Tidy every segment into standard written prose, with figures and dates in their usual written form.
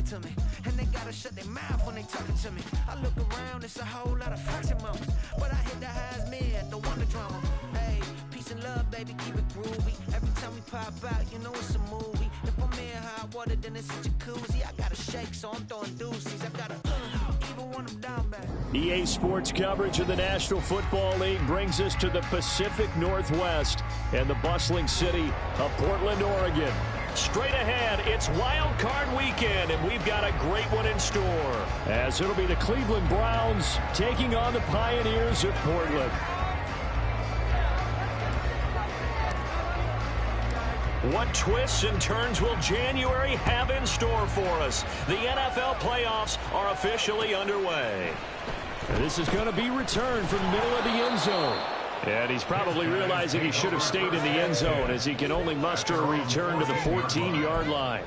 to me. And they gotta shut their mouth when they talking to me. I look around, it's a whole lot of flexing mamas. But I hit the highs mid, don't want the drama. Hey, peace and love, baby, keep it groovy. Every time we pop out, you know it's a movie. If I'm in hot water, then it's a jacuzzi. I gotta shake, so I'm throwing deuces. I gotta even when I'm down bad. EA Sports coverage of the National Football League brings us to the Pacific Northwest and the bustling city of Portland, Oregon. Straight ahead, it's Wild Card Weekend, and we've got a great one in store, as it'll be the Cleveland Browns taking on the Pioneers of Portland. What twists and turns will January have in store for us? The NFL playoffs are officially underway. This is going to be returned from the middle of the end zone. And he's probably realizing he should have stayed in the end zone, as he can only muster a return to the 14-yard line.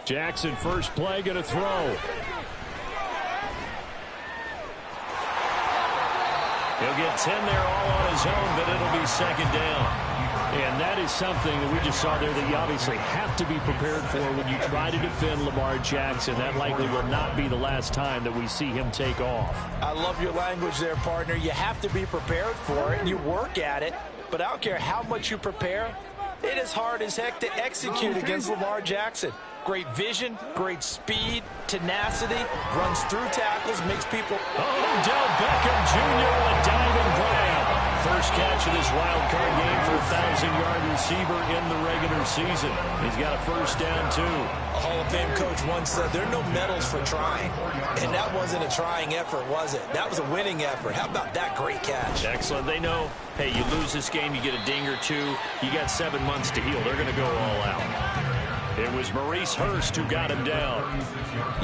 Jackson, first play, going to throw. He'll get 10 there all on his own, but it'll be second down. And that is something that we just saw there that you obviously have to be prepared for when you try to defend Lamar Jackson. That likely will not be the last time that we see him take off. I love your language there, partner. You have to be prepared for it, and you work at it. But I don't care how much you prepare, it is hard as heck to execute against Lamar Jackson. Great vision, great speed, tenacity, runs through tackles, makes people... Odell Beckham Jr. with a diving grab. First catch of this wild card game for a 1,000-yard receiver in the regular season. He's got a first down, too. A Hall of Fame coach once said, there are no medals for trying. And that wasn't a trying effort, was it? That was a winning effort. How about that great catch? Excellent. They know, hey, you lose this game, you get a ding or two. You got 7 months to heal. They're going to go all out. It was Maurice Hurst who got him down.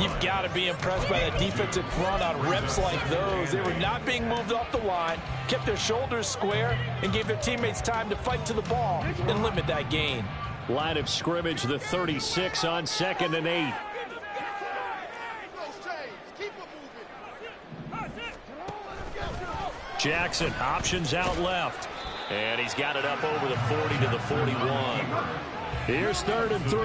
You've got to be impressed by that defensive front on reps like those. They were not being moved off the line, kept their shoulders square, and gave their teammates time to fight to the ball and limit that gain. Line of scrimmage, the 36 on 2nd and 8. Jackson, options out left. And he's got it up over the 40 to the 41. Here's 3rd and 3.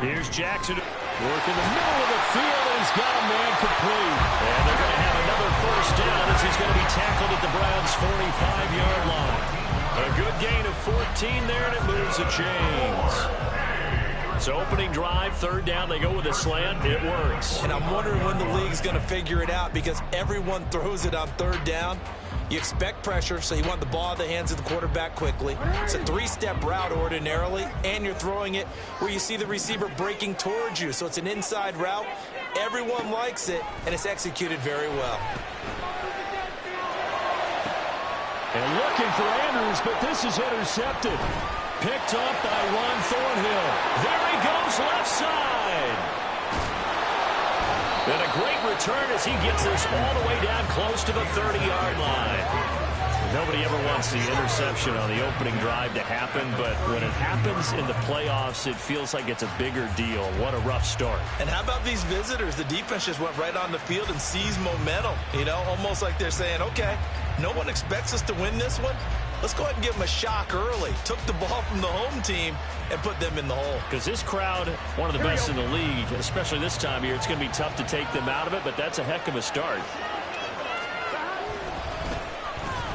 Here's Jackson. Work in the middle of the field, and he's got a man complete. And they're going to have another first down as he's going to be tackled at the Browns' 45-yard line. A good gain of 14 there, and it moves the chains. So opening drive, 3rd down, they go with a slant. It works. And I'm wondering when the league's going to figure it out, because everyone throws it on 3rd down. You expect pressure, so you want the ball in the hands of the quarterback quickly. It's a 3-step route ordinarily, and you're throwing it where you see the receiver breaking towards you. So it's an inside route. Everyone likes it, and it's executed very well. And looking for Andrews, but this is intercepted. Picked up by Juan Thornhill. There he goes, left side. And a great return as he gets this all the way down close to the 30-yard line. Nobody ever wants the interception on the opening drive to happen, but when it happens in the playoffs, it feels like it's a bigger deal. What a rough start. And how about these visitors? The defense just went right on the field and seized momentum. You know, almost like they're saying, okay, no one expects us to win this one. Let's go ahead and give them a shock early. Took the ball from the home team and put them in the hole. Because this crowd, one of the best in the league, especially this time of year, it's going to be tough to take them out of it, but that's a heck of a start.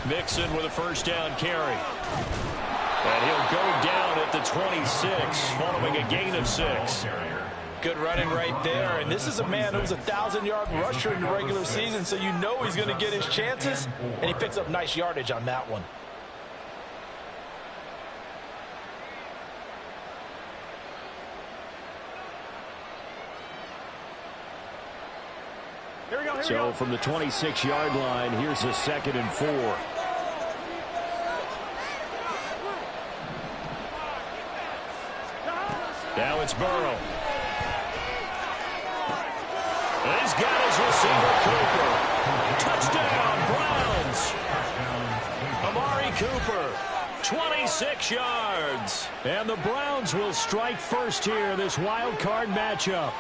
Mixon with a first down carry. And he'll go down at the 26, following a gain of 6. Good running right there. And this is a man who's a 1,000-yard rusher in the regular season, so you know he's going to get his chances, and he picks up nice yardage on that one. So from the 26-yard line, here's a 2nd and 4. Now it's Burrow. And he's got his receiver, Cooper. Touchdown, Browns. Cooper. 26 yards. And the Browns will strike first here in this wild card matchup.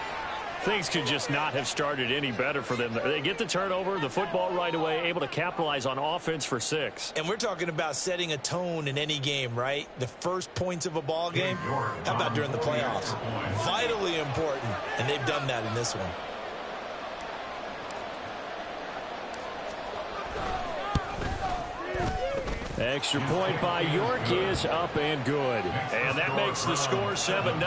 Things could just not have started any better for them. They get the turnover, the football right away, able to capitalize on offense for 6. And we're talking about setting a tone in any game, right? The first points of a ball game. How about during the playoffs? Vitally important, and they've done that in this one. Extra point by York is up and good. And that makes the score 7-0.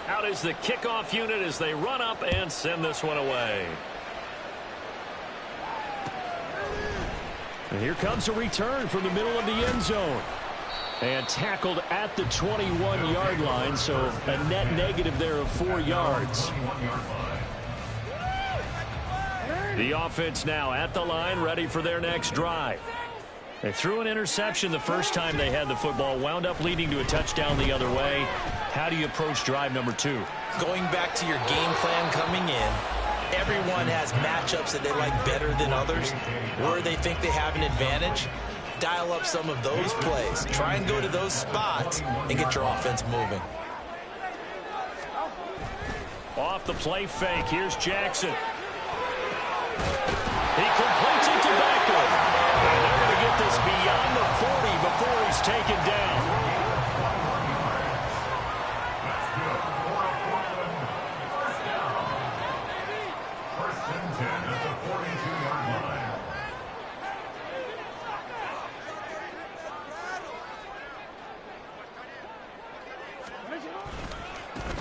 Out is the kickoff unit as they run up and send this one away. And here comes a return from the middle of the end zone. And tackled at the 21-yard line, so a net negative there of 4 yards. The offense now at the line, ready for their next drive. They threw an interception the first time they had the football, wound up leading to a touchdown the other way. How do you approach drive number 2? Going back to your game plan coming in, everyone has matchups that they like better than others, where they think they have an advantage. Dial up some of those plays. Try and go to those spots and get your offense moving. Off the play fake, here's Jackson. He completes it to Beckham. And they're going to get this beyond the 40 before he's taken down.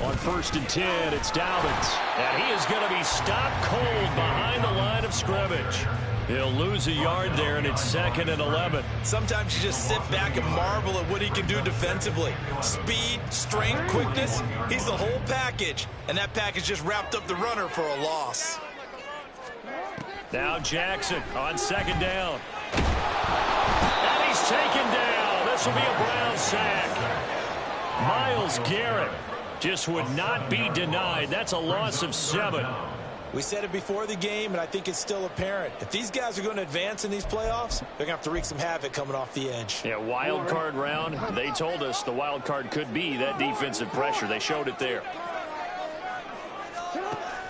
On 1st and 10, it's Dobbins. And he is going to be stopped cold behind the line of scrimmage. He'll lose a yard there, and it's 2nd and 11. Sometimes you just sit back and marvel at what he can do defensively. Speed, strength, quickness, he's the whole package. And that package just wrapped up the runner for a loss. Now Jackson on 2nd down. And he's taken down. This will be a Brown sack. Myles Garrett just would not be denied. That's a loss of 7. We said it before the game, and I think it's still apparent. If these guys are going to advance in these playoffs, they're going to have to wreak some havoc coming off the edge. Yeah, wild card round. They told us the wild card could be that defensive pressure. They showed it there.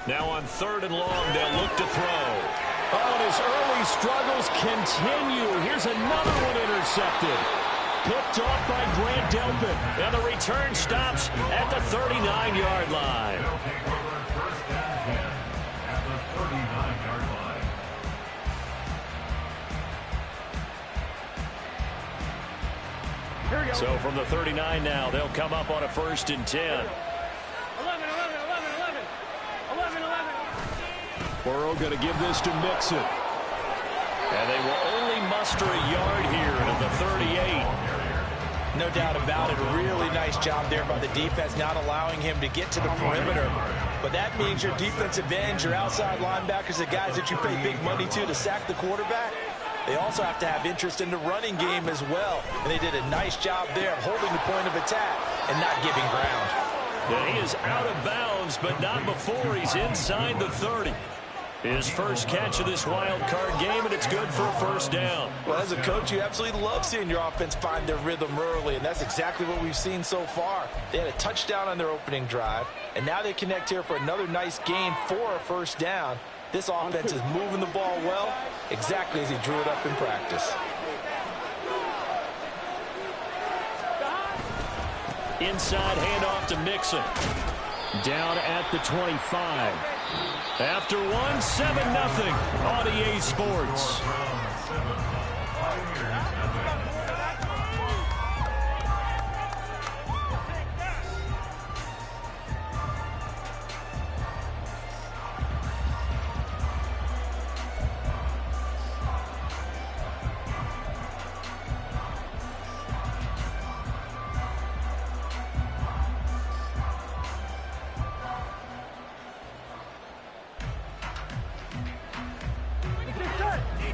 Now on 3rd and long, they'll look to throw. Oh, and his early struggles continue. Here's another one intercepted. Picked off by Grant Delpit. And the return stops at the 39-yard line. So from the 39 now, they'll come up on a 1st and 10. 11. Burrow going to give this to Mixon. And they will only muster a yard here at the 38. No doubt about it. Really nice job there by the defense, not allowing him to get to the perimeter. But that means your defensive ends, your outside linebackers, the guys that you pay big money to sack the quarterback, they also have to have interest in the running game as well. And they did a nice job there of holding the point of attack and not giving ground. And he is out of bounds, but not before he's inside the 30. His first catch of this wild card game, and it's good for a 1st down. Well, as a coach, you absolutely love seeing your offense find their rhythm early, and that's exactly what we've seen so far. They had a touchdown on their opening drive, and now they connect here for another nice gain for a 1st down. This offense is moving the ball well, exactly as he drew it up in practice. Inside handoff to Mixon. Down at the 25. After 1, 7-0 on EA Sports.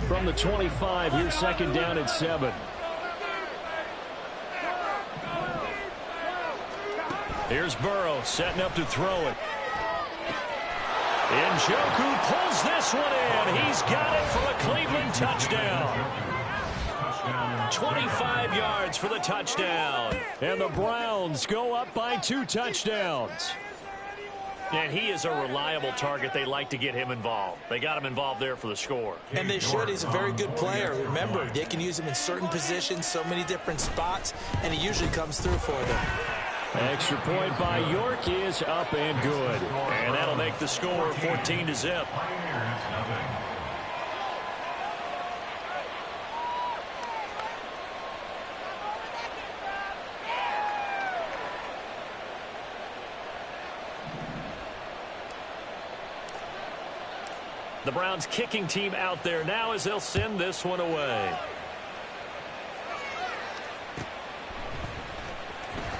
From the 25, here's 2nd down and 7. Here's Burrow setting up to throw it. Njoku pulls this one in. He's got it for a Cleveland touchdown. 25 yards for the touchdown. And the Browns go up by 2 touchdowns. And he is a reliable target. They like to get him involved. They got him involved there for the score. And they should. He's a very good player. Remember, they can use him in certain positions, so many different spots, and he usually comes through for them. Extra point by York is up and good. And that'll make the score 14-0. The Browns kicking team out there now as they'll send this one away.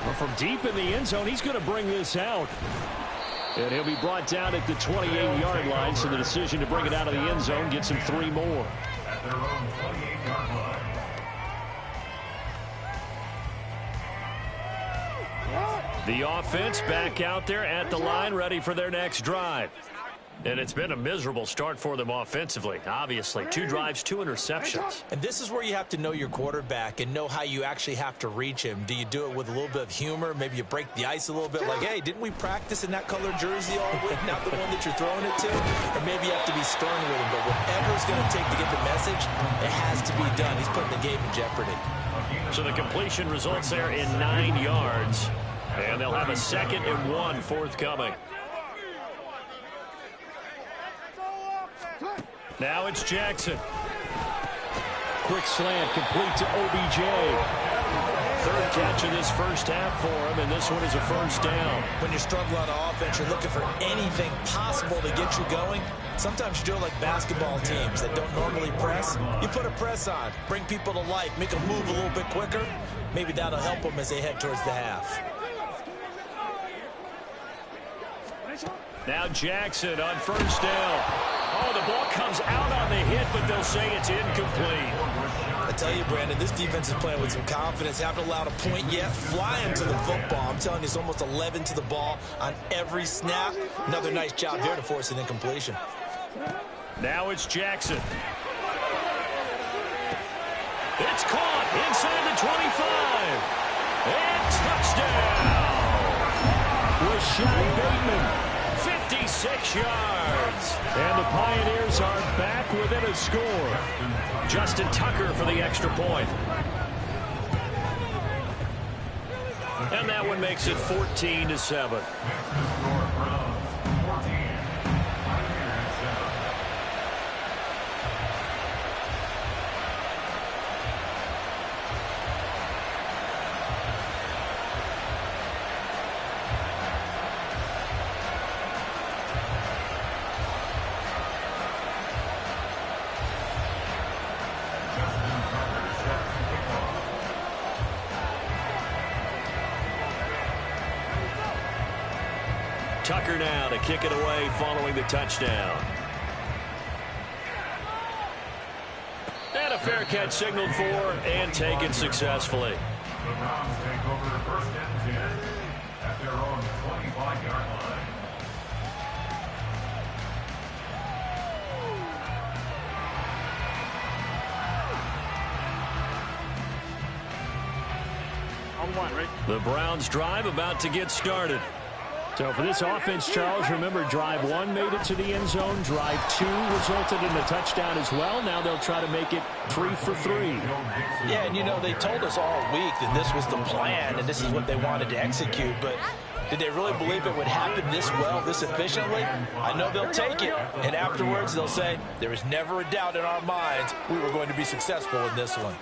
Well, from deep in the end zone, he's going to bring this out. And he'll be brought down at the 28-yard line, so the decision to bring it out of the end zone gets him 3 more. At their own 28-yard line. The offense back out there at the line, ready for their next drive. And it's been a miserable start for them offensively, obviously. 2 drives, 2 interceptions. And this is where you have to know your quarterback and know how you actually have to reach him. Do you do it with a little bit of humor? Maybe you break the ice a little bit, like, hey, didn't we practice in that color jersey all week, not the one that you're throwing it to? Or maybe you have to be stern with him. But whatever it's going to take to get the message, it has to be done. He's putting the game in jeopardy. So the completion results there in 9 yards. And they'll have a 2nd and 1 forthcoming. Now it's Jackson. Quick slant complete to OBJ. 3rd catch of this first half for him, and this one is a first down. When you're struggling on offense, you're looking for anything possible to get you going. Sometimes you do it like basketball teams that don't normally press. You put a press on, bring people to life, make them move a little bit quicker. Maybe that'll help them as they head towards the half. Now Jackson on first down. Oh, the ball comes out on the hit, but they'll say it's incomplete. I tell you, Brandon, this defense is playing with some confidence. Haven't allowed a point yet. Flying to the football. I'm telling you, it's almost 11 to the ball on every snap. Another nice job there to force an incompletion. Now it's Jackson. It's caught inside the 25. And touchdown. Rashad Bateman. 56 yards. And the Pioneers are back within a score. Justin Tucker for the extra point. And that one makes it 14-7. Tucker now to kick it away following the touchdown. And a fair catch signaled for and taken successfully. The Browns take over 1st and 10 at their own 25-yard line. The Browns drive about to get started. So for this offense, Charles, remember drive 1 made it to the end zone. Drive 2 resulted in a touchdown as well. Now they'll try to make it 3 for 3. Yeah, and you know, they told us all week that this was the plan and this is what they wanted to execute. But did they really believe it would happen this well, this efficiently? I know they'll take it. And afterwards they'll say, there was never a doubt in our minds we were going to be successful in this one.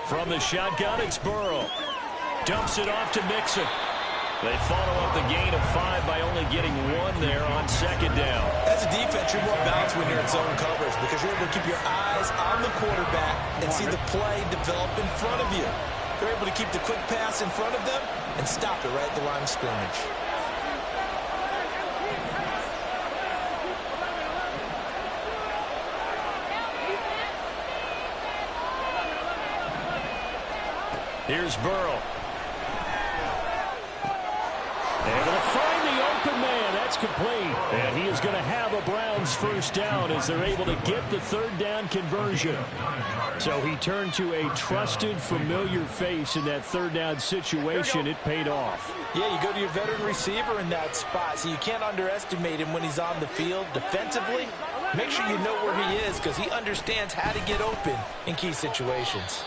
From the shotgun, it's Burrow. Dumps it off to Mixon. They follow up the gain of 5 by only getting 1 there on 2nd down. As a defense, you're more balanced when you're in zone coverage because you're able to keep your eyes on the quarterback and see the play develop in front of you. They're able to keep the quick pass in front of them and stop it right at the line of scrimmage. Here's Burrow. Able to find the open man. That's complete. And he is going to have a Browns first down as they're able to get the third down conversion. So he turned to a trusted, familiar face in that third down situation. It paid off. Yeah, you go to your veteran receiver in that spot, so you can't underestimate him when he's on the field defensively. Make sure you know where he is because he understands how to get open in key situations.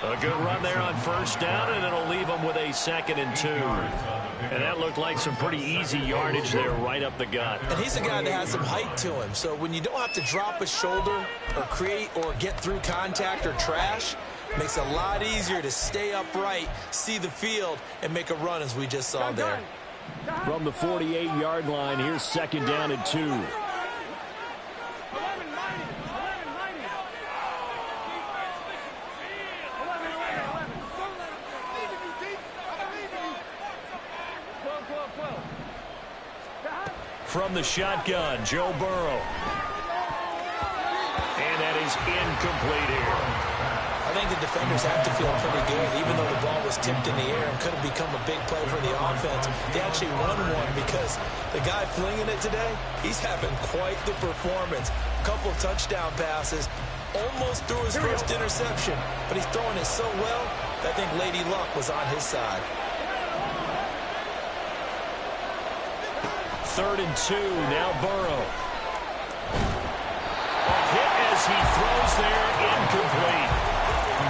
A good run there on first down, and it'll leave them with a 2nd and 2. And that looked like some pretty easy yardage there right up the gut. And he's a guy that has some height to him, so when you don't have to drop a shoulder or create or get through contact or trash, makes it a lot easier to stay upright, see the field, and make a run as we just saw there. From the 48-yard line, here's 2nd down and 2. From the shotgun, Joe Burrow. And that is incomplete here. I think the defenders have to feel pretty good, even though the ball was tipped in the air and could have become a big play for the offense. They actually won one because the guy flinging it today, he's having quite the performance. A couple touchdown passes, almost threw his first interception, but he's throwing it so well that I think Lady Luck was on his side. 3rd and 2, now Burrow. A hit as he throws there, incomplete.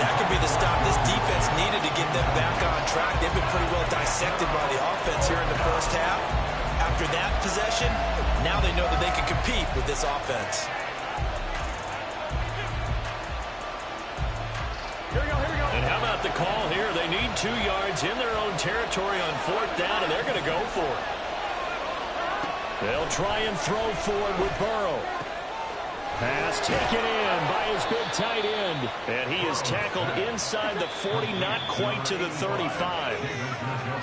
That could be the stop this defense needed to get them back on track. They've been pretty well dissected by the offense here in the first half. After that possession, now they know that they can compete with this offense. And how about the call here? They need 2 yards in their own territory on 4th down, and they're going to go for it. They'll try and throw forward with Burrow. Pass taken in by his big tight end. And he is tackled inside the 40, not quite to the 35.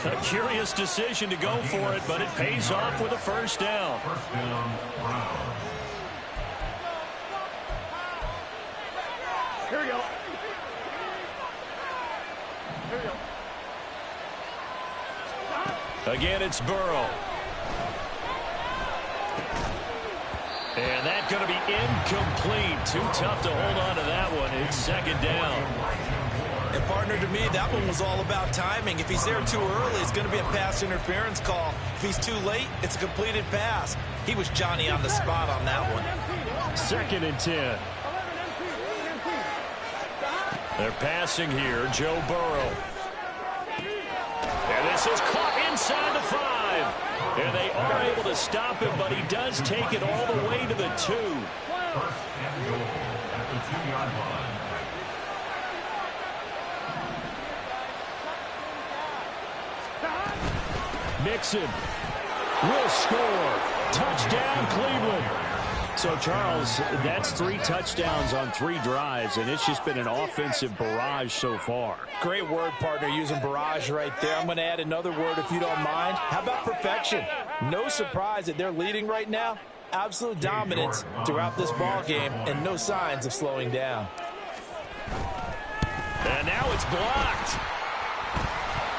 A curious decision to go for it, but it pays off with a first down. First down, Browns. Here we go. Here we go. Again, it's Burrow. And that's going to be incomplete. Too tough to hold on to that one. It's 2nd down. And partner, to me, that one was all about timing. If he's there too early, it's going to be a pass interference call. If he's too late, it's a completed pass. He was Johnny on the spot on that one. 2nd and 10. They're passing here, Joe Burrow. And this is caught inside the 5. And they are able to stop him, but he does take it all the way to the 2. First and goal at the 2-yard line. Mixon will score. Touchdown, Cleveland. So, Charles, that's 3 touchdowns on 3 drives, and it's just been an offensive barrage so far. Great word, partner, using barrage right there. I'm going to add another word if you don't mind. How about perfection? No surprise that they're leading right now. Absolute dominance throughout this ball game and no signs of slowing down. And now it's blocked.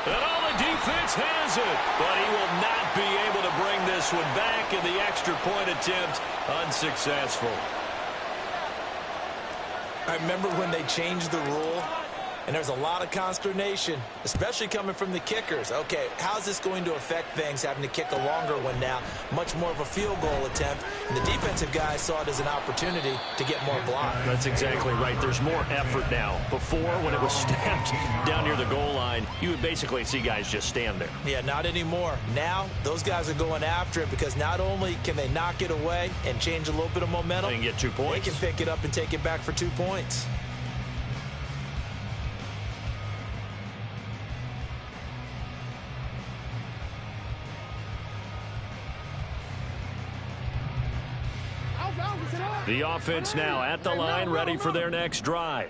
And all the defense has it. But he will not be able to bring this one back, and the extra point attempt unsuccessful. I remember when they changed the rule, and there's a lot of consternation, especially coming from the kickers. Okay, how's this going to affect things, having to kick a longer one now? Much more of a field goal attempt, and the defensive guys saw it as an opportunity to get more block. That's exactly right. There's more effort now. Before, when it was snapped down near the goal line, you would basically see guys just stand there. Yeah, not anymore. Now, those guys are going after it because not only can they knock it away and change a little bit of momentum, They can get 2 points. they can pick it up and take it back for 2 points. The offense now at the line, ready for their next drive.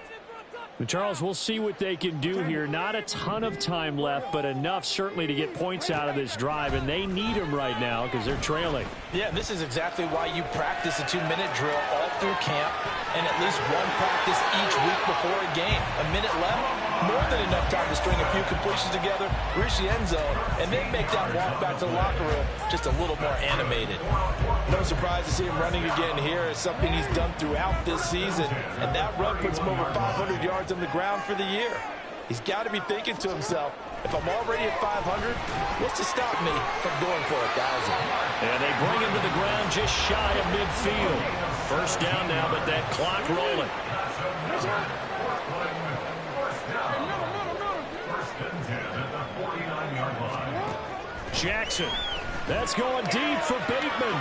Charles, we'll see what they can do here. Not a ton of time left, but enough certainly to get points out of this drive, and they need them right now because they're trailing. Yeah, this is exactly why you practice a 2-minute drill all through camp and at least one practice each week before a game. A minute left, more than enough time to string a few completions together, reach the end zone, and then make that walk back to the locker room just a little more animated. No surprise to see him running again here. It's something he's done throughout this season, and that run puts him over 500 yards on the ground for the year. He's got to be thinking to himself, if I'm already at 500, what's to stop me from going for 1,000? And they bring him to the ground just shy of midfield. First down now, but that clock rolling. First and 10 at the 49-yard line. Jackson. That's going deep for Bateman.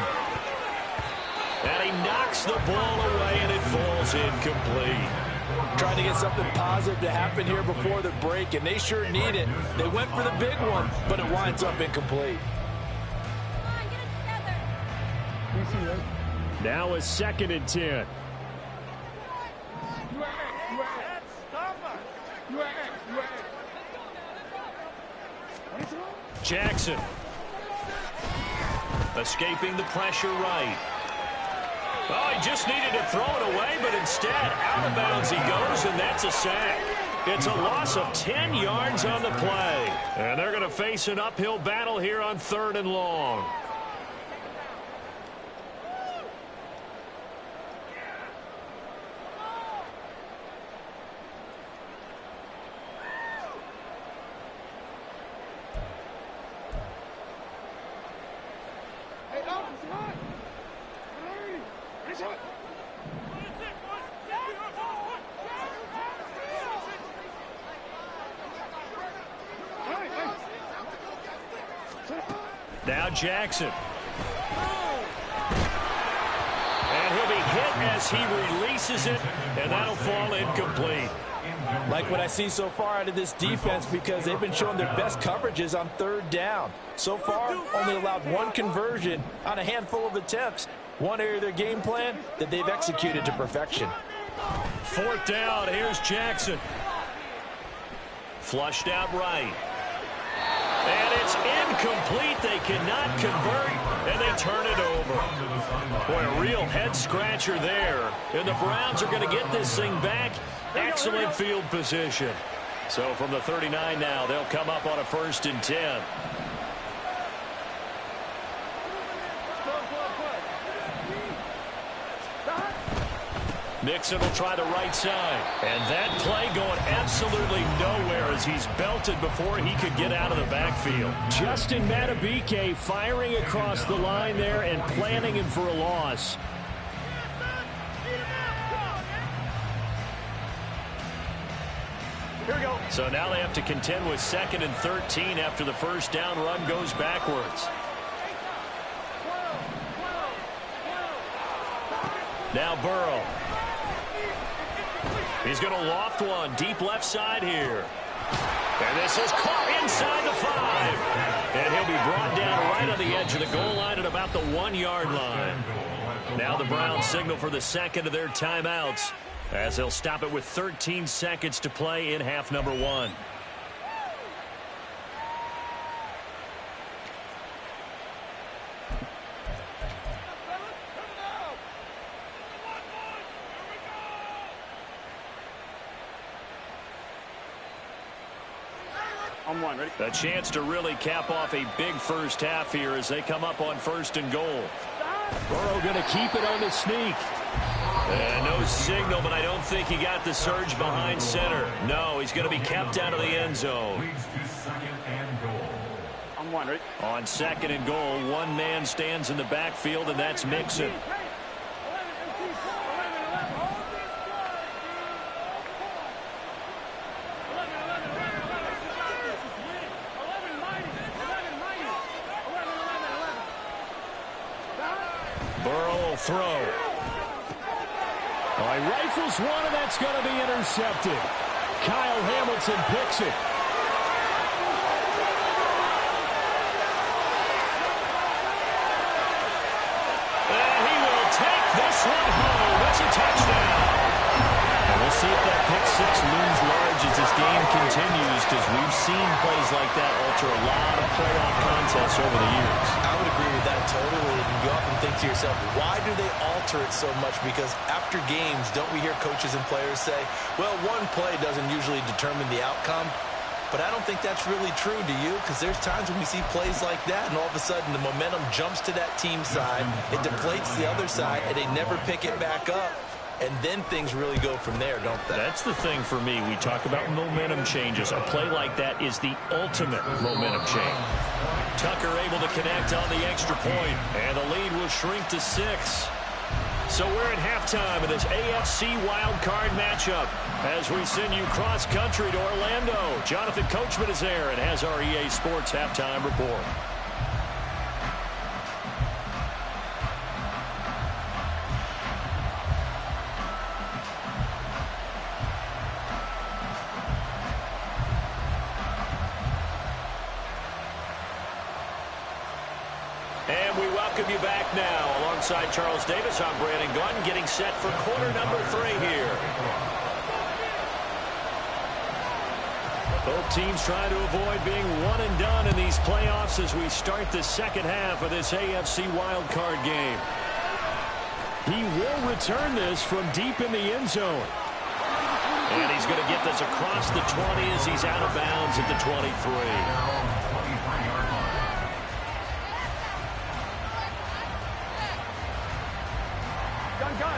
And he knocks the ball away, and it falls incomplete. Trying to get something positive to happen here before the break, and they sure need it. They went for the big one, but it winds up incomplete. Now a 2nd and 10. Jackson. Escaping the pressure right. Oh, he just needed to throw it away, but instead, out of bounds he goes, and that's a sack. It's a loss of 10 yards on the play. And they're going to face an uphill battle here on 3rd and long. Now Jackson. And he'll be hit as he releases it, and that'll fall incomplete. Like what I see so far out of this defense, because they've been showing their best coverages on 3rd down. So far, only allowed 1 conversion on a handful of attempts. One area of their game plan that they've executed to perfection. 4th down, here's Jackson. Flushed out right. And it's incomplete. They cannot convert, and they turn it over. Boy, a real head-scratcher there. And the Browns are going to get this thing back. Excellent field position. So from the 39 now, they'll come up on a 1st and 10. Mixon will try the right side. And that play going absolutely nowhere as he's belted before he could get out of the backfield. Justin Madubuike firing across the line there and planning him for a loss. Here we go. So now they have to contend with 2nd and 13 after the first down run goes backwards. Now Burrow. He's going to loft one deep left side here. And this is caught inside the 5. And he'll be brought down right on the edge of the goal line at about the 1-yard line. Now the Browns signal for the 2nd of their timeouts as they'll stop it with 13 seconds to play in half number 1. On 1, ready? A chance to really cap off a big first half here as they come up on 1st and goal. Burrow going to keep it on the sneak. And no signal, but I don't think he got the surge behind center. No, he's going to be kept out of the end zone. On 1, ready? On 2nd and goal, one man stands in the backfield, and that's Mixon. Burrow will throw. All right, rifles one, and that's going to be intercepted. Kyle Hamilton picks it. And he will take this one home. It's a touchdown. And we'll see if that pick six looms large as this game continues. continues because we've seen plays like that alter a lot of playoff contests over the years. I would agree with that totally. And you often think to yourself, why do they alter it so much? Because after games, don't we hear coaches and players say, well, one play doesn't usually determine the outcome? But I don't think that's really true, do you? Because there's times when we see plays like that, and all of a sudden the momentum jumps to that team side, it deflates the other side, and they never pick it back up. And then things really go from there, don't they? That's the thing for me. We talk about momentum changes. A play like that is the ultimate momentum change. Tucker able to connect on the extra point, and the lead will shrink to 6. So we're at halftime in this AFC wildcard matchup as we send you cross-country to Orlando. Jonathan Coachman is there and has our EA Sports halftime report. And we welcome you back now. Alongside Charles Davis, I'm Brandon Gunn, getting set for quarter number 3 here. Both teams trying to avoid being one and done in these playoffs as we start the second half of this AFC wildcard game. He will return this from deep in the end zone. And he's going to get this across the 20 as he's out of bounds at the 23.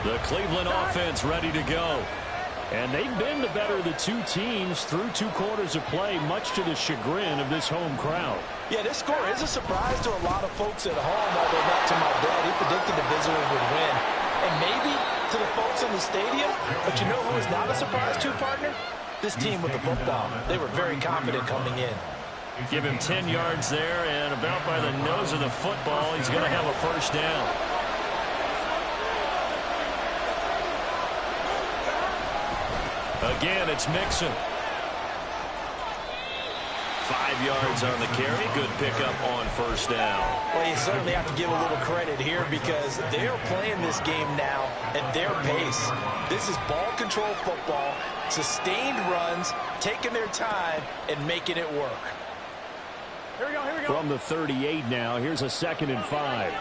The Cleveland offense ready to go. And they've been the better of the two teams through 2 quarters of play, much to the chagrin of this home crowd. Yeah, this score is a surprise to a lot of folks at home, although not to my dad. He predicted the visitors would win. And maybe to the folks in the stadium. But you know who is not a surprise to, partner? This team with the football. They were very confident coming in. Give him 10 yards there, and about by the nose of the football, he's going to have a first down. Again, it's Mixon. 5 yards on the carry. Good pickup on first down. Well, you certainly have to give a little credit here because they're playing this game now at their pace. This is ball control football, sustained runs, taking their time, and making it work. Here we go, here we go. From the 38 now, here's a 2nd and 5.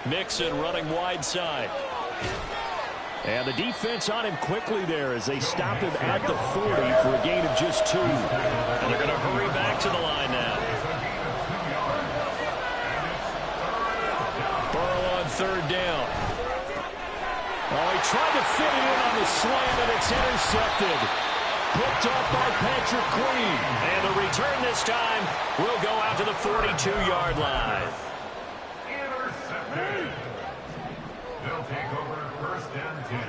Mixon running wide side. And the defense on him quickly there as they stop him at the 40 for a gain of just 2. And they're going to hurry back to the line now. Burrow on 3rd down. Oh, he tried to fit it in on the slant, and it's intercepted. Picked up by Patrick Queen. And the return this time will go out to the 42-yard line. They'll take over 1st and 10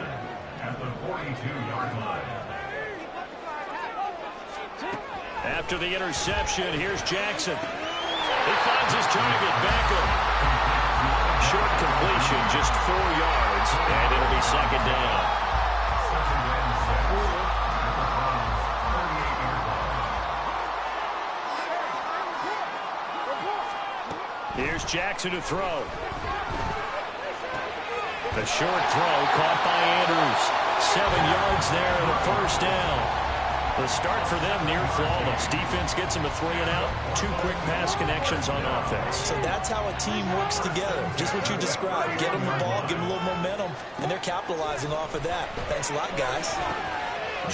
at the 42-yard line. After the interception, here's Jackson. He finds his target, Beckham. Short completion, just 4 yards, and it'll be 2nd down. 2nd and 6 at the Browns' 38-yard line. Here's Jackson to throw. The short throw caught by Andrews. 7 yards there and a first down. The start for them near flawless. Defense gets them a 3-and-out. 2 quick pass connections on offense. So that's how a team works together. Just what you described. Get them the ball, give them a little momentum, and they're capitalizing off of that. Thanks a lot, guys.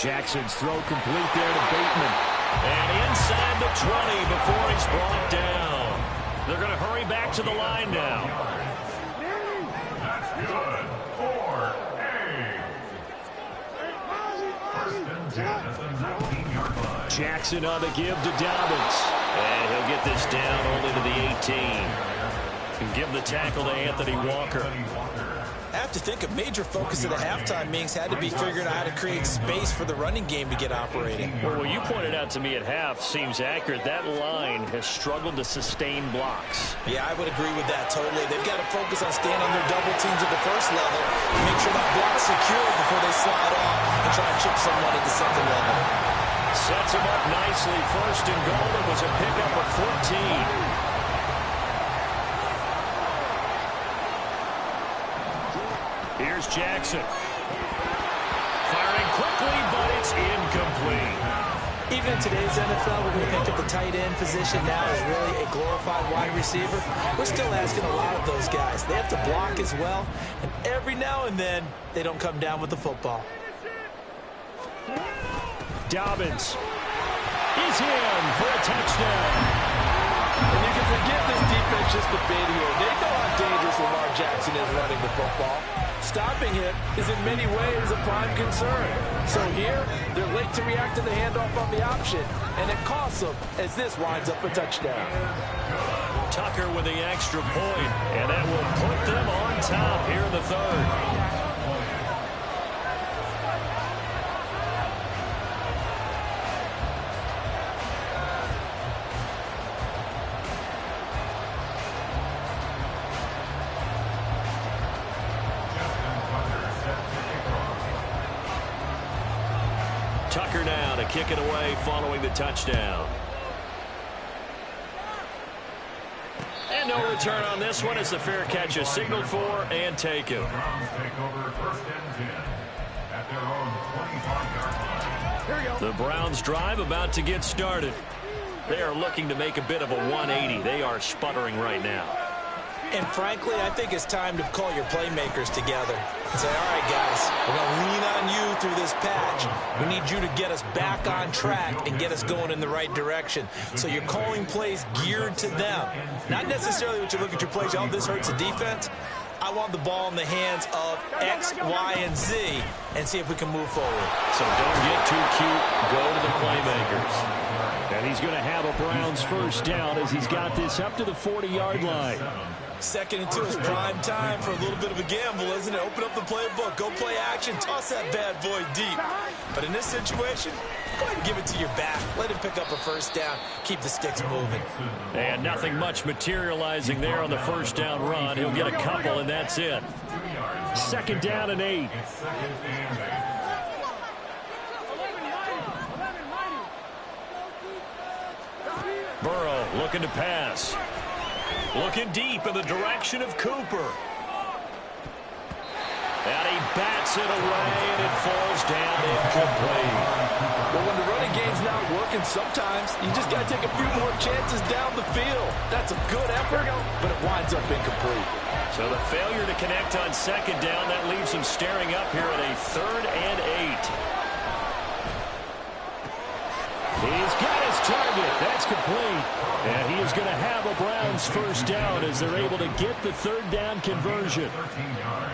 Jackson's throw complete there to Bateman. And inside the 20 before he's brought down. They're going to hurry back to the line now. That's good for A. 1st and 10 at the 19-yard line. Jackson on the give to Dobbins. And he'll get this down only to the 18. And give the tackle to Anthony Walker. I have to think a major focus of the halftime meetings had to be figuring out how to create space for the running game to get operating. Well, what you pointed out to me at half seems accurate. That line has struggled to sustain blocks. Yeah, I would agree with that totally. They've got to focus on staying on their double teams at the 1st level and make sure that block's secure before they slide off and try to chip someone at the 2nd level. Sets him up nicely. 1st and goal. It was a pickup of 14. Here's Jackson. Firing quickly, but it's incomplete. Even in today's NFL, we're going to think that the tight end position now is really a glorified wide receiver. We're still asking a lot of those guys. They have to block as well, and every now and then, they don't come down with the football. Dobbins is in for a touchdown. And you can forgive this defense just a bit here. They know how dangerous Lamar Jackson is running the football. Stopping him is in many ways a prime concern. So here, they're late to react to the handoff on the option, and it costs them as this winds up a touchdown. Tucker with the extra point, and that will put them on top here in the third. Tucker now to kick it away following the touchdown. And no return on this one as the fair catch is signaled for and taken. The Browns take over 1st and 10 at their own 25-yard line. Here we go. The Browns drive about to get started. They are looking to make a bit of a 180. They are sputtering right now. And frankly, I think it's time to call your playmakers together and say, all right, guys, we're going to lean on you through this patch. We need you to get us back on track and get us going in the right direction. So you're calling plays geared to them. Not necessarily what you look at your plays, oh, this hurts the defense. I want the ball in the hands of X, Y, and Z and see if we can move forward. So don't get too cute. Go to the playmakers. And he's going to have a Browns first down as he's got this up to the 40-yard line. 2nd and 2 is prime time for a little bit of a gamble, isn't it? Open up the playbook, go play action, toss that bad boy deep. But in this situation, go ahead and give it to your back. Let him pick up a first down. Keep the sticks moving. And nothing much materializing there on the first down run. He'll get a couple, and that's it. 2nd down and 8. Burrow looking to pass. Looking deep in the direction of Cooper. And he bats it away, and it falls down incomplete. Well, when the running game's not working, sometimes you just got to take a few more chances down the field. That's a good effort, but it winds up incomplete. So the failure to connect on 2nd down, that leaves him staring up here at a 3rd and 8. He's got his target. That's complete. And he is going to have a Browns first down as they're able to get the 3rd down conversion. 13 yards.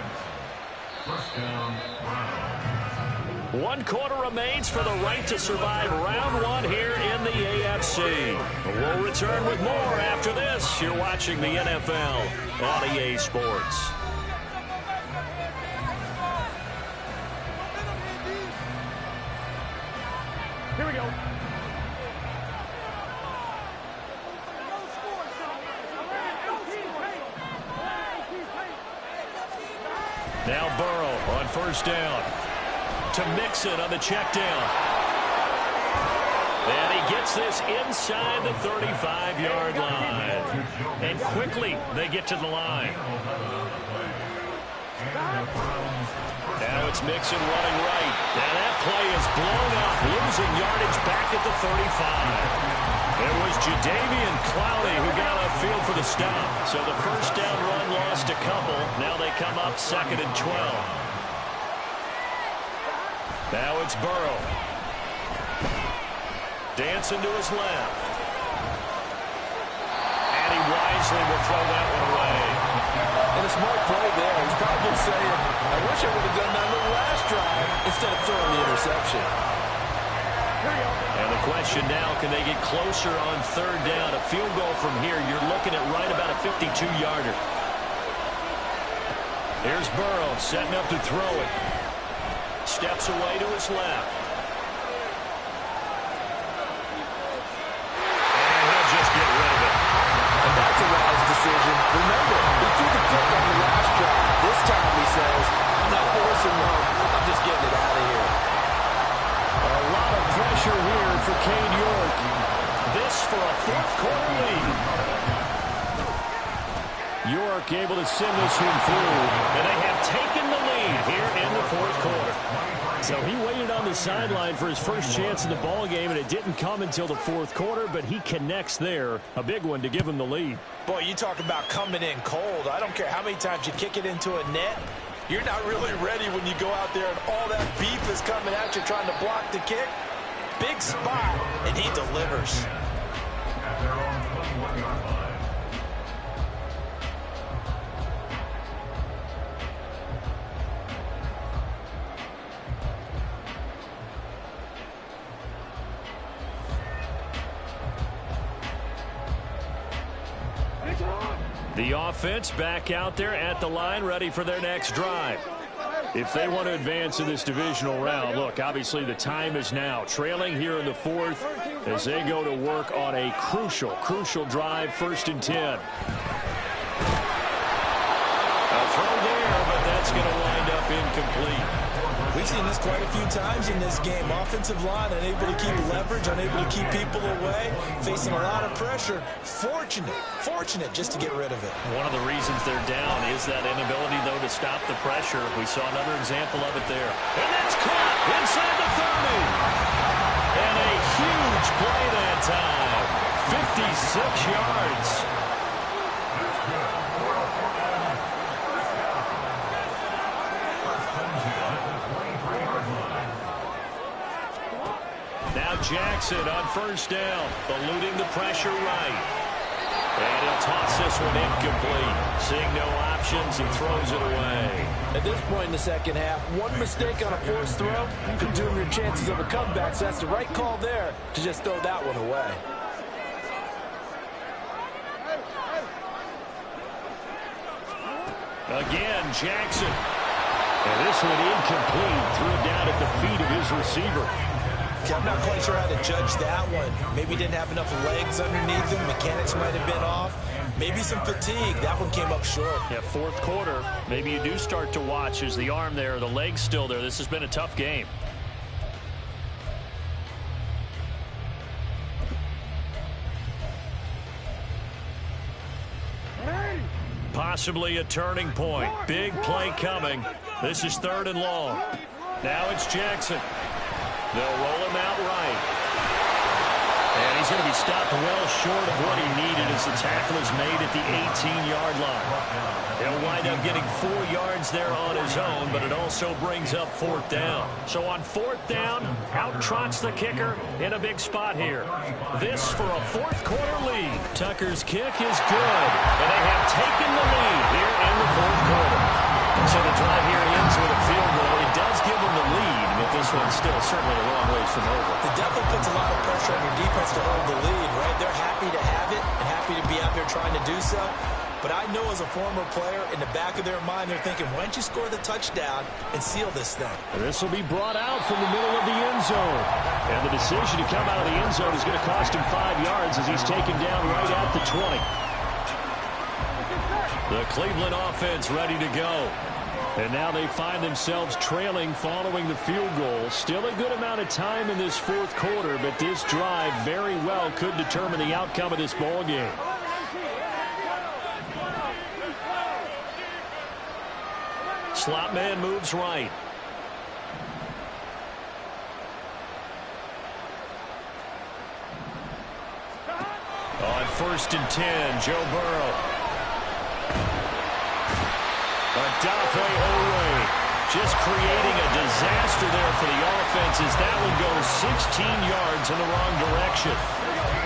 First down, Browns. 1 quarter remains for the right to survive round 1 here in the AFC. We'll return with more after this. You're watching the NFL on EA Sports. Here we go. Now Burrow on first down. To Mixon on the check down. And he gets this inside the 35-yard line. And quickly they get to the line. Now it's Mixon running right. And that play is blown up, losing yardage back at the 35. It was Jadeveon Clowney who got upfield for the stop. So the first down run lost a couple. Now they come up 2nd and 12. Now it's Burrow. Dancing to his left. And he wisely will throw that one away. And a smart play there. He's probably saying, I wish I would have done that on the last drive instead of throwing the interception. And the question now, can they get closer on 3rd down? A field goal from here, you're looking at right about a 52-yarder. Here's Burrow setting up to throw it. Steps away to his left. And he'll just get rid of it. And that's a wise decision. Remember, he threw the pick on the last drive. This time he says, I'm not forcing one. I'm just getting it out of here. A lot of pressure here for Cade York. This for a 4th quarter lead. York able to send this one through, and they have taken the lead here in the fourth quarter. So he waited on the sideline for his first chance in the ball game, and it didn't come until the fourth quarter, but he connects there. A big one to give him the lead. Boy, you talk about coming in cold. I don't care how many times you kick it into a net. You're not really ready when you go out there and all that beef is coming at you trying to block the kick. Big spot, and he delivers. At their own 21-yard line. The offense back out there at the line, ready for their next drive. If they want to advance in this divisional round, look, obviously the time is now. Trailing here in the fourth as they go to work on a crucial drive, 1st and 10. A throw there, but that's going to wind up incomplete. We've seen this quite a few times in this game. Offensive line unable to keep leverage, unable to keep people away, facing a lot of pressure. Fortunate just to get rid of it. One of the reasons they're down is that inability, though, to stop the pressure. We saw another example of it there. And that's caught inside the 30. And a huge play that time. 56 yards. Now Jackson on 1st down, eluding the pressure right. And he'll toss this one incomplete. Seeing no options, he throws it away. At this point in the second half, one mistake on a forced throw could doom your chances of a comeback, so that's the right call there to just throw that one away. Again, Jackson. And this one incomplete. Threw it down at the feet of his receiver. I'm not quite sure how to judge that one. Maybe didn't have enough legs underneath him. Mechanics might have been off. Maybe some fatigue. That one came up short. Yeah, fourth quarter. Maybe you do start to watch. Is the arm there, the leg's still there. This has been a tough game. Possibly a turning point. Big play coming. This is 3rd and long. Now it's Jackson. They'll roll him out right. And he's going to be stopped well short of what he needed as the tackle is made at the 18-yard line. He'll wind up getting 4 yards there on his own, but it also brings up 4th down. So on 4th down, out trots the kicker in a big spot here. This for a fourth quarter lead. Tucker's kick is good, and they have taken the lead here in the fourth quarter. So the drive here ends with a field goal. It does give them the lead, but this one's still certainly a long ways from over. It definitely puts a lot of pressure on your defense to hold the lead, right? They're happy to have it and happy to be out there trying to do so. But I know as a former player, in the back of their mind, they're thinking, why don't you score the touchdown and seal this thing? This will be brought out from the middle of the end zone. And the decision to come out of the end zone is going to cost him 5 yards as he's taken down right at the 20. The Cleveland offense ready to go. And now they find themselves trailing following the field goal. Still a good amount of time in this fourth quarter, but this drive very well could determine the outcome of this ball game. Slot man moves right. On 1st and 10, Joe Burrow. Odafe Oweh just creating a disaster there for the offense as that one goes 16 yards in the wrong direction.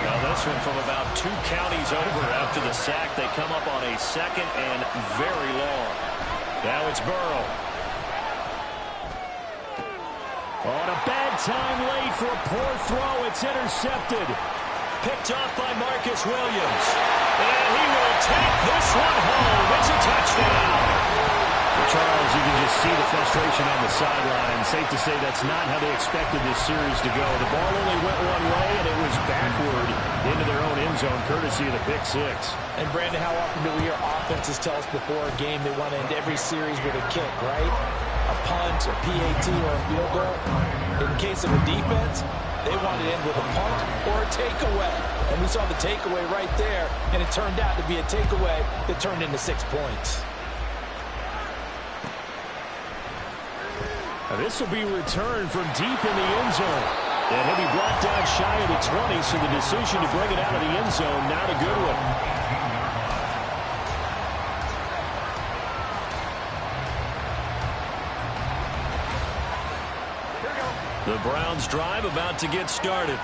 Now this one from about 2 counties over after the sack. They come up on a 2nd and very long. Now it's Burrow. On a bad time late for a poor throw. It's intercepted. Picked off by Marcus Williams. And he will take this one home. It's a touchdown. Charles, you can just see the frustration on the sideline. Safe to say that's not how they expected this series to go. The ball only went one way, and it was backward into their own end zone, courtesy of the pick six. And, Brandon, how often do we hear offenses tell us before a game they want to end every series with a kick, right? A punt, a PAT, or a field goal. In case of a defense, they want to end with a punt or a takeaway. And we saw the takeaway right there, and it turned out to be a takeaway that turned into 6 points. This will be returned from deep in the end zone. And he'll be brought down shy of the 20, so the decision to bring it out of the end zone, not a good one. The Browns drive about to get started.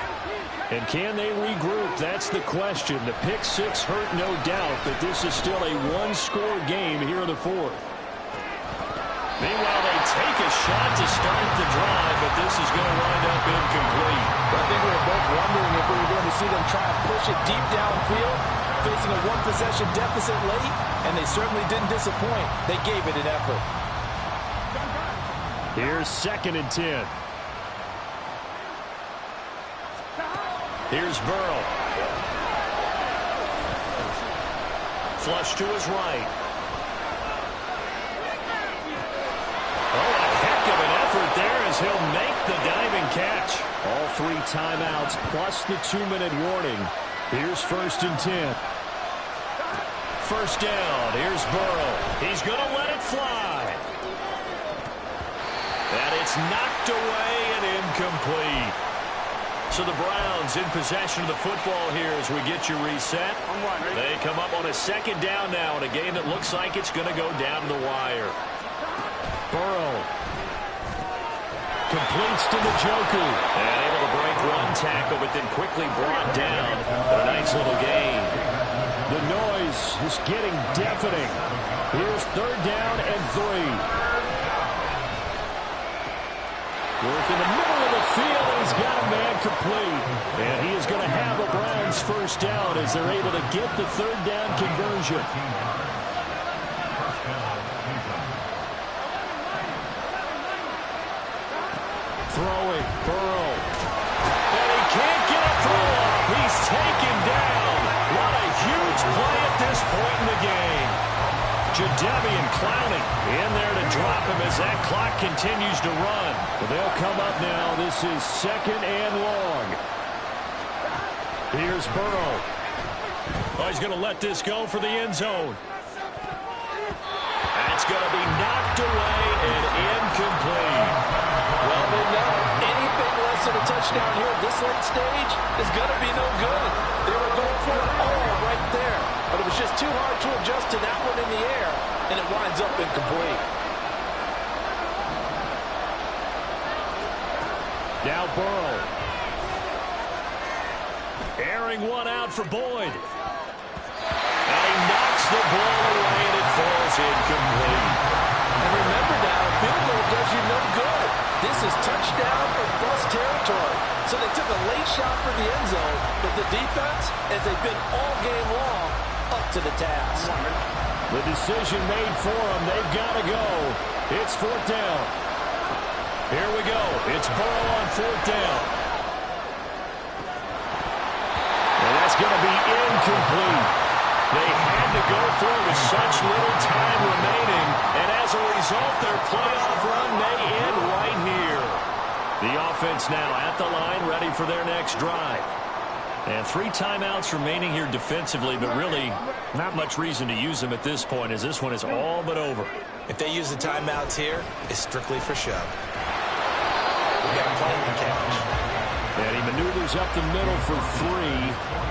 And can they regroup? That's the question. The pick six hurt, no doubt, but this is still a one-score game here in the fourth. Meanwhile, they take a shot to start the drive, but this is going to wind up incomplete. I think we were both wondering if we were going to see them try to push it deep downfield, facing a one-possession deficit late, and they certainly didn't disappoint. They gave it an effort. Here's 2nd and 10. Here's Burrow. Flush to his right. Oh, a heck of an effort there as he'll make the diving catch. All 3 timeouts plus the 2-minute warning. Here's 1st and 10. First down. Here's Burrow. He's going to let it fly. And it's knocked away and incomplete. So the Browns in possession of the football here as we get you reset. They come up on a 2nd down now in a game that looks like it's going to go down to the wire. Burrow completes to Njoku. And able to break 1 tackle, but then quickly brought down. A nice little gain. The noise is getting deafening. Here's 3rd down and 3. Work in the middle of the field, and he's got a man complete. And he is going to have a Browns first down as they're able to get the 3rd down conversion. Throwing, Burrow. And he can't get a throw off. He's taken down. What a huge play at this point in the game. Jadeveon Clowney in there to drop him as that clock continues to run. Well, they'll come up now. This is 2nd and long. Here's Burrow. Oh, he's going to let this go for the end zone. That's going to be knocked away and incomplete. Well, they know anything less than a touchdown here at this late stage is going to be no good. They were going for it all right there, but it was just too hard to adjust to that one in the air, and it winds up incomplete. Now Burrow. Airing one out for Boyd. And he knocks the ball away, and it falls incomplete. And remember now, a field goal does you no good. This is touchdown or bust territory. So they took a late shot for the end zone, but the defense, as they've been all game long, up to the task. The decision made for them. They've got to go. It's 4th down. Here we go. It's Burrow on 4th down. And that's going to be incomplete. They had to go for it with such little time remaining, and as a result, their playoff run may end right here. The offense now at the line, ready for their next drive. And 3 timeouts remaining here defensively, but really not much reason to use them at this point, as this one is all but over. If they use the timeouts here, it's strictly for show. We've got plenty to catch. And he maneuvers up the middle for 3.